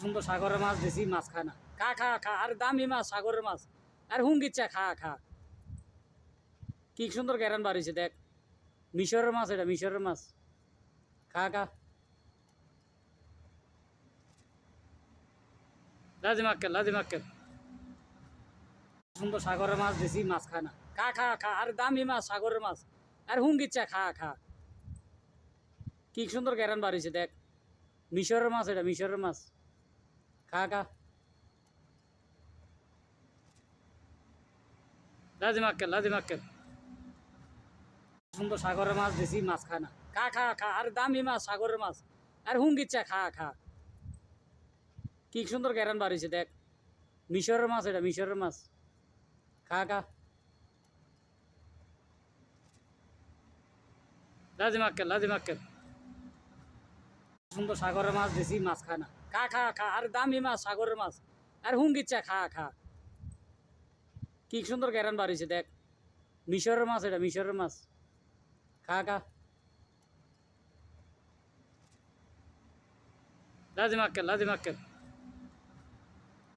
সুন্দর সাগরের মাছ দিছি, মাছ খায় না। খা খা খা, আর দামি মাছ, সাগরের মাছ। আর হুঙ্গিচ্ছা, খা খা। কি সুন্দর গ্যারান বাড়িছে দেখ। মিশরের মাছ, এটা মিশরের মাছ। খা খা। লাজিম আক্কেল, লাজিম আক্কেল। সুন্দর সাগরের মাছ দিছি, মাছ খায় না। খা খা খা, আর দামি মাছ, সাগরের মাছ। আর হুঙ্গিচ্ছা, খা খা। কি সুন্দর গ্যারান বাড়িছে দেখ। মিশরের মাছ, এটা মিশরের মাছ। খা খা। লাজিম আক্কেল, লাজিম আক্কেল। সুন্দর সাগরের মাছ দিছি, মাছ খায় না। খা খা খা, আর দামি মাছ, সাগরের মাছ। আর হুঙ্গিচ্ছা, খা খা। কি সুন্দর গ্যারান বাড়িছে দেখ। মিশরের মাছ, এটা মিশরের মাছ। খা খা। লাজিম আক্কেল, লাজিম আক্কেল। সুন্দর সাগরের মাছ দিছি, মাছ খায় না। খা খা খা, আর দামি মাছ, সাগরের মাছ। আর হুঙ্গিচ্ছা, খা খা। কি সুন্দর গ্যারান বাড়িছে দেখ। মিশরের মাছ, এটা মিশরের মাছ। খা খা। লাজিম আক্কেল, লাজিম আক্কেল।